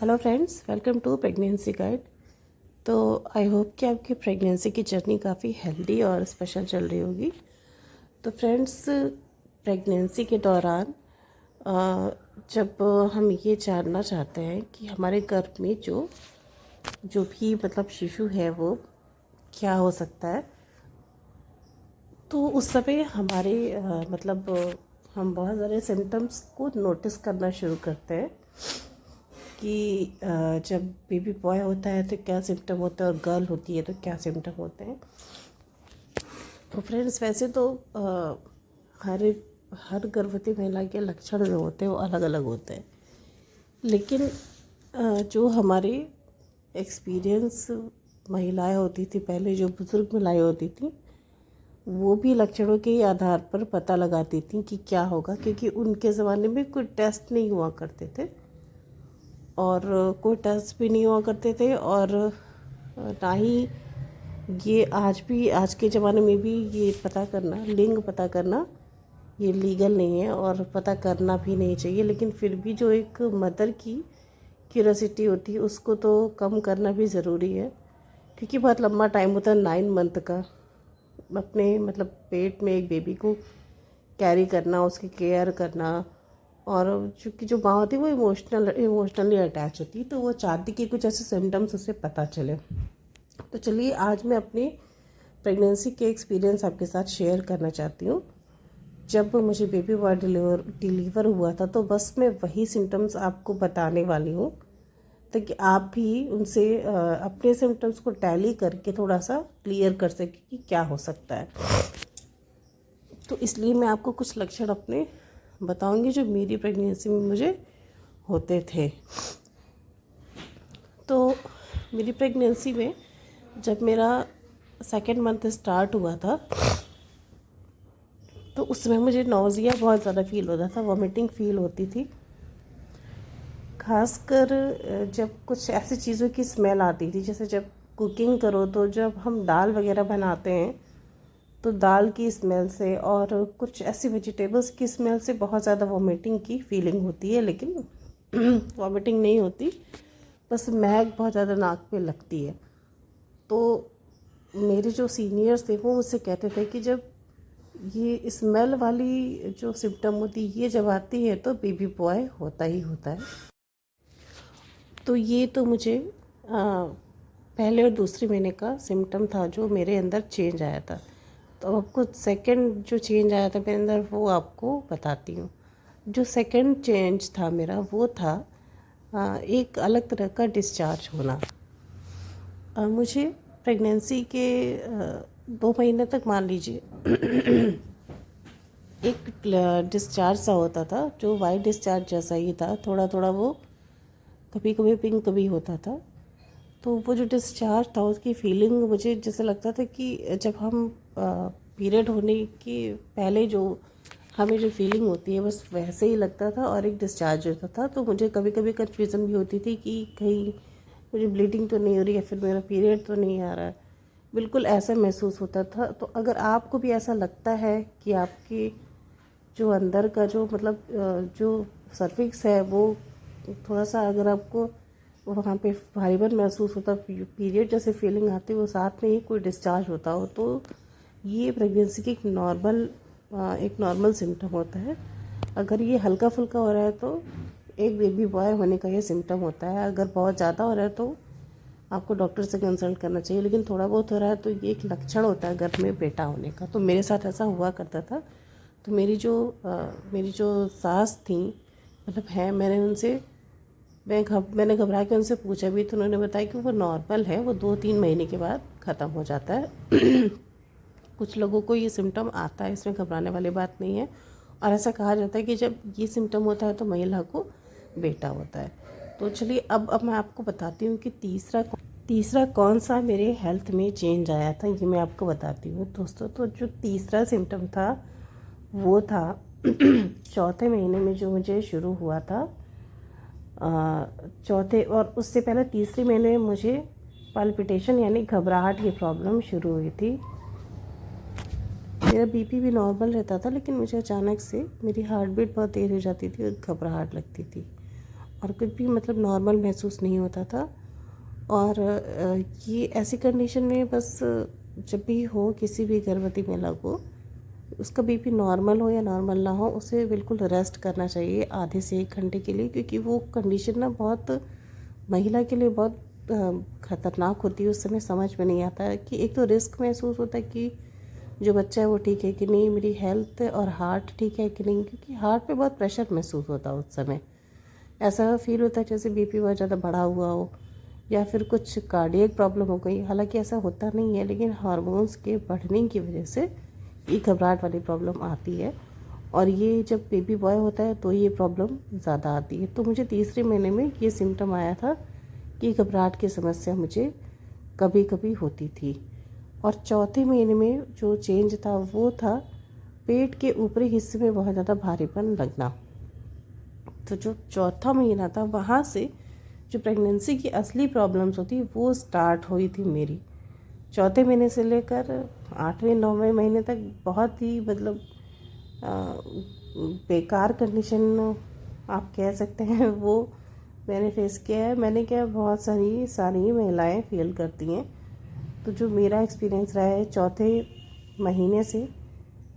Hello friends, welcome to pregnancy guide. तो I hope कि आपकी प्रेगनेंसी की जर्नी काफ़ी हेल्दी और स्पेशल चल रही होगी। तो फ्रेंड्स, प्रेगनेंसी के दौरान जब हम ये जानना चाहते हैं कि हमारे गर्भ में जो जो भी मतलब शिशु है वो क्या हो सकता है, तो उस समय हमारे हम बहुत सारे सिम्टम्स को नोटिस करना शुरू करते हैं कि जब बेबी बॉय होता है तो क्या सिम्टम होता है और गर्ल होती है तो क्या सिम्टम होते हैं। तो फ्रेंड्स, वैसे तो हर हर गर्भवती महिला के लक्षण जो होते हैं वो अलग अलग होते हैं, लेकिन जो हमारी एक्सपीरियंस महिलाएं होती थी पहले, जो बुज़ुर्ग महिलाएं होती थी, वो भी लक्षणों के आधार पर पता लगाती थी कि क्या होगा, क्योंकि उनके ज़माने में कोई टेस्ट नहीं हुआ करते थे और कोई टेस्ट भी नहीं हुआ करते थे, और ना ही ये आज के ज़माने में भी ये पता करना, लिंग पता करना, ये लीगल नहीं है और पता करना भी नहीं चाहिए। लेकिन फिर भी जो एक मदर की क्यूरोसिटी होती है उसको तो कम करना भी ज़रूरी है, क्योंकि बहुत लंबा टाइम होता है 9 मंथ का अपने पेट में एक बेबी को कैरी करना, उसकी केयर करना। और चूँकि जो माँ होती है वो इमोशनली अटैच होती है, तो वो चाहती कि कुछ ऐसे सिम्टम्स उसे पता चले। तो चलिए, आज मैं अपनी प्रेगनेंसी के एक्सपीरियंस आपके साथ शेयर करना चाहती हूँ। जब मुझे बेबी बॉय डिलीवर हुआ था तो बस मैं वही सिम्टम्स आपको बताने वाली हूँ, ताकि आप भी उनसे अपने सिम्टम्स को टैली करके थोड़ा सा क्लियर कर सकें कि क्या हो सकता है। तो इसलिए मैं आपको कुछ लक्षण अपने बताऊंगी जो मेरी प्रेगनेंसी में मुझे होते थे। तो मेरी प्रेगनेंसी में जब मेरा सेकेंड मंथ स्टार्ट हुआ था तो उस समय मुझे नौजिया बहुत ज़्यादा फील होता था, वॉमिटिंग फील होती थी। खासकर जब कुछ ऐसी चीज़ों की स्मेल आती थी, जैसे जब कुकिंग करो तो जब हम दाल वगैरह बनाते हैं तो दाल की स्मेल से और कुछ ऐसी वेजिटेबल्स की स्मेल से बहुत ज़्यादा वॉमिटिंग की फीलिंग होती है, लेकिन वॉमिटिंग नहीं होती, बस महक बहुत ज़्यादा नाक पे लगती है। तो मेरे जो सीनियर्स थे वो मुझसे कहते थे कि जब ये स्मेल वाली जो सिम्टम होती है ये जब आती है तो बेबी बॉय होता ही होता है। तो ये तो मुझे पहले और दूसरे महीने का सिम्टम था जो मेरे अंदर चेंज आया था। तो आपको सेकंड जो चेंज आया था मेरे अंदर वो आपको बताती हूँ। जो सेकंड चेंज था मेरा वो था एक अलग तरह का डिस्चार्ज होना। मुझे प्रेगनेंसी के 2 महीने तक, मान लीजिए, एक डिस्चार्ज सा होता था जो वाइट डिस्चार्ज जैसा ही था, थोड़ा थोड़ा वो कभी कभी पिंक कभी होता था। तो वो जो डिस्चार्ज था उसकी फीलिंग मुझे जैसे लगता था कि जब हम पीरियड होने के पहले जो हमें जो फीलिंग होती है बस वैसे ही लगता था, और एक डिस्चार्ज होता था। तो मुझे कभी कभी कन्फ्यूज़न भी होती थी कि कहीं मुझे ब्लीडिंग तो नहीं हो रही है, फिर मेरा पीरियड तो नहीं आ रहा है, बिल्कुल ऐसा महसूस होता था। तो अगर आपको भी ऐसा लगता है कि आपके जो अंदर का जो जो सर्विक्स है वो थोड़ा सा, अगर आपको वहाँ पे भारीपन महसूस होता, पीरियड जैसे फीलिंग आती है, वो साथ में ही कोई डिस्चार्ज होता हो, तो ये प्रेगनेंसी की एक नॉर्मल सिम्टम होता है। अगर ये हल्का फुल्का हो रहा है तो एक बेबी बॉय होने का ये सिम्टम होता है। अगर बहुत ज़्यादा हो रहा है तो आपको डॉक्टर से कंसल्ट करना चाहिए, लेकिन थोड़ा बहुत हो रहा है तो ये एक लक्षण होता है घर में बेटा होने का। तो मेरे साथ ऐसा हुआ करता था। तो मेरी जो सास थी, है, मैंने घबरा के उनसे पूछा भी तो उन्होंने बताया कि वो नॉर्मल है, वो 2-3 महीने के बाद ख़त्म हो जाता है। कुछ लोगों को ये सिम्टम आता है, इसमें घबराने वाली बात नहीं है। और ऐसा कहा जाता है कि जब ये सिम्टम होता है तो महिला को बेटा होता है। तो चलिए, अब मैं आपको बताती हूँ कि तीसरा कौन सा मेरे हेल्थ में चेंज आया था, ये मैं आपको बताती हूँ दोस्तों। तो जो तीसरा सिम्टम था वो था चौथे महीने में जो मुझे शुरू हुआ था। चौथे और उससे पहले तीसरे महीने में मुझे पाल्पिटेशन यानी घबराहट की प्रॉब्लम शुरू हुई थी। मेरा बीपी भी नॉर्मल रहता था, लेकिन मुझे अचानक से मेरी हार्ट बीट बहुत तेज़ हो जाती थी और घबराहट लगती थी। और कुछ भी मतलब नॉर्मल महसूस नहीं होता था। और ये ऐसी कंडीशन में बस जब भी हो किसी भी गर्भवती महिला को, उसका बीपी नॉर्मल हो या नॉर्मल ना हो, उसे बिल्कुल रेस्ट करना चाहिए आधे से 1 घंटे के लिए, क्योंकि वो कंडीशन ना बहुत महिला के लिए बहुत ख़तरनाक होती है। उस समय समझ में नहीं आता है कि एक तो रिस्क महसूस होता है कि जो बच्चा है वो ठीक है कि नहीं, मेरी हेल्थ और हार्ट ठीक है कि नहीं, क्योंकि हार्ट पे बहुत प्रेशर महसूस होता है उस समय। ऐसा फील होता है जैसे बीपी बहुत ज़्यादा बढ़ा हुआ हो या फिर कुछ कार्डियक प्रॉब्लम हो गई। हालांकि ऐसा होता नहीं है, लेकिन हार्मोन्स के बढ़ने की वजह से ये घबराहट वाली प्रॉब्लम आती है। और ये जब बेबी बॉय होता है तो ये प्रॉब्लम ज़्यादा आती है। तो मुझे तीसरे महीने में ये सिम्टम आया था कि घबराहट की समस्या मुझे कभी कभी होती थी। और चौथे महीने में जो चेंज था वो था पेट के ऊपरी हिस्से में बहुत ज़्यादा भारीपन लगना। तो जो चौथा महीना था वहाँ से जो प्रेगनेंसी की असली प्रॉब्लम्स होती वो स्टार्ट हुई थी मेरी। चौथे महीने से लेकर 8वें 9वें महीने तक बहुत ही मतलब बेकार कंडीशन आप कह सकते हैं वो मैंने फेस किया है। मैंने क्या, बहुत सारी महिलाएं फील करती हैं। तो जो मेरा एक्सपीरियंस रहा है, चौथे महीने से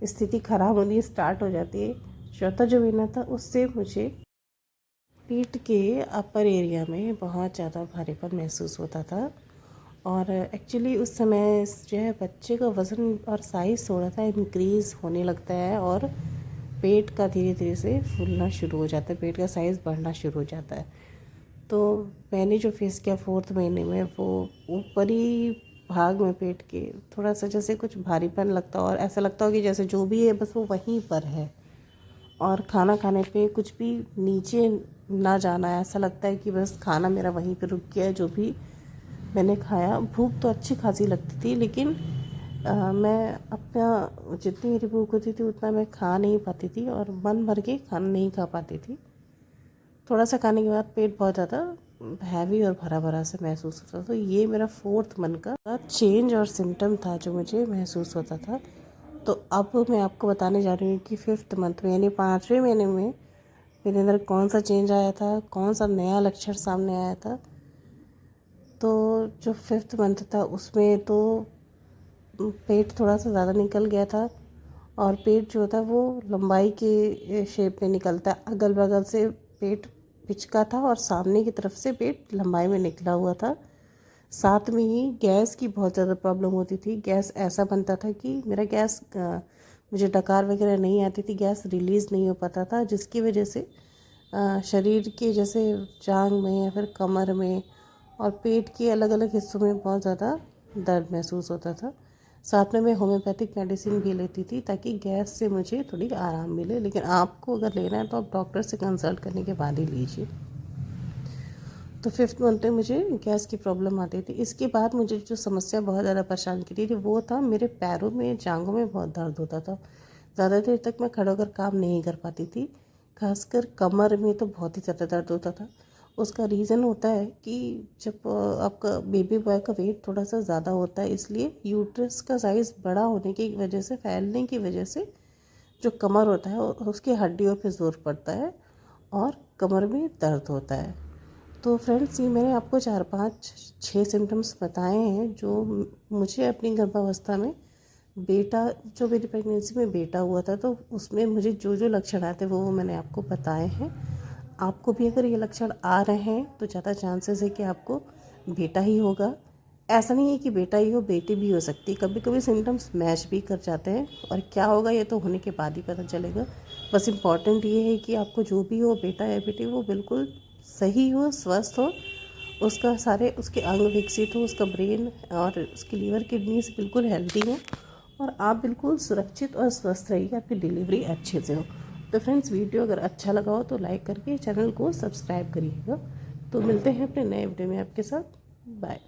स्थिति ख़राब होनी स्टार्ट हो जाती है। चौथा जो महीना था उससे मुझे पीठ के अपर एरिया में बहुत ज़्यादा भारीपन महसूस होता था। और एक्चुअली उस समय जो है बच्चे का वज़न और साइज़ थोड़ा सा इंक्रीज़ होने लगता है और पेट का धीरे धीरे से फूलना शुरू हो जाता है, पेट का साइज़ बढ़ना शुरू हो जाता है। तो मैंने जो फेस किया 4th महीने में, वो ऊपरी भाग में पेट के थोड़ा सा जैसे कुछ भारीपन लगता हो और ऐसा लगता हो कि जैसे जो भी है बस वो वहीं पर है। और खाना खाने पे कुछ भी नीचे ना जाना है, ऐसा लगता है कि बस खाना मेरा वहीं पे रुक गया है। जो भी मैंने खाया, भूख तो अच्छी खासी लगती थी, लेकिन मैं अपना जितनी मेरी भूख होती थी उतना मैं खा नहीं पाती थी और मन भर के खाना नहीं खा पाती थी। थोड़ा सा खाने के बाद पेट बहुत ज़्यादा हैवी और भरा भरा से महसूस होता था। तो ये मेरा 4th मंथ का चेंज और सिम्टम था जो मुझे महसूस होता था। तो अब मैं आपको बताने जा रही हूँ कि 5th मंथ में यानी 5वें महीने में मेरे अंदर कौन सा चेंज आया था, कौन सा नया लक्षण सामने आया था। तो जो 5th मंथ था उसमें तो पेट थोड़ा सा ज़्यादा निकल गया था। और पेट जो था वो लंबाई के शेप में निकलता है, अगल बगल से पेट पिचका था और सामने की तरफ से पेट लंबाई में निकला हुआ था। साथ में ही गैस की बहुत ज़्यादा प्रॉब्लम होती थी। गैस ऐसा बनता था कि मेरा गैस मुझे डकार वगैरह नहीं आती थी, गैस रिलीज़ नहीं हो पाता था, जिसकी वजह से शरीर के जैसे जांघ में या फिर कमर में और पेट के अलग अलग हिस्सों में बहुत ज़्यादा दर्द महसूस होता था। साथ में मैं होम्योपैथिक मेडिसिन भी लेती थी ताकि गैस से मुझे थोड़ी आराम मिले। लेकिन आपको अगर लेना है तो आप डॉक्टर से कंसल्ट करने के बाद ही लीजिए। तो 5th मंथ में मुझे गैस की प्रॉब्लम आती थी। इसके बाद मुझे जो समस्या बहुत ज़्यादा परेशान की थी वो था मेरे पैरों में, जांघों में बहुत दर्द होता था। ज़्यादा देर तक मैं खड़ा होकर काम नहीं कर पाती थी। खासकर कमर में तो बहुत ही ज़्यादा दर्द होता था। उसका रीज़न होता है कि जब आपका बेबी बॉय का वेट थोड़ा सा ज़्यादा होता है, इसलिए यूट्रस का साइज़ बड़ा होने की वजह से, फैलने की वजह से जो कमर होता है उसकी हड्डियों पे ज़ोर पड़ता है और कमर में दर्द होता है। तो फ्रेंड्स, ये मैंने आपको 4 5 6 सिम्टम्स बताए हैं जो मुझे अपनी गर्भावस्था में बेटा, जो मेरी प्रेगनेंसी में बेटा हुआ था, तो उसमें मुझे जो जो लक्षण आए थे वो मैंने आपको बताए हैं। आपको भी अगर ये लक्षण आ रहे हैं तो ज़्यादा चांसेस है कि आपको बेटा ही होगा। ऐसा नहीं है कि बेटा ही हो, बेटी भी हो सकती है। कभी कभी सिम्टम्स मैच भी कर जाते हैं और क्या होगा ये तो होने के बाद ही पता चलेगा। बस इम्पॉर्टेंट ये है कि आपको जो भी हो, बेटा या बेटी, वो बिल्कुल सही हो, स्वस्थ हो, उसका सारे उसके अंग विकसित हो, उसका ब्रेन और उसकी लीवर किडनीज बिल्कुल हेल्दी हो और आप बिल्कुल सुरक्षित और स्वस्थ रहिए, आपकी डिलीवरी अच्छे से हो। तो फ्रेंड्स, वीडियो अगर अच्छा लगा हो तो लाइक करके चैनल को सब्सक्राइब करिएगा। तो मिलते हैं अपने नए वीडियो में आपके साथ। बाय।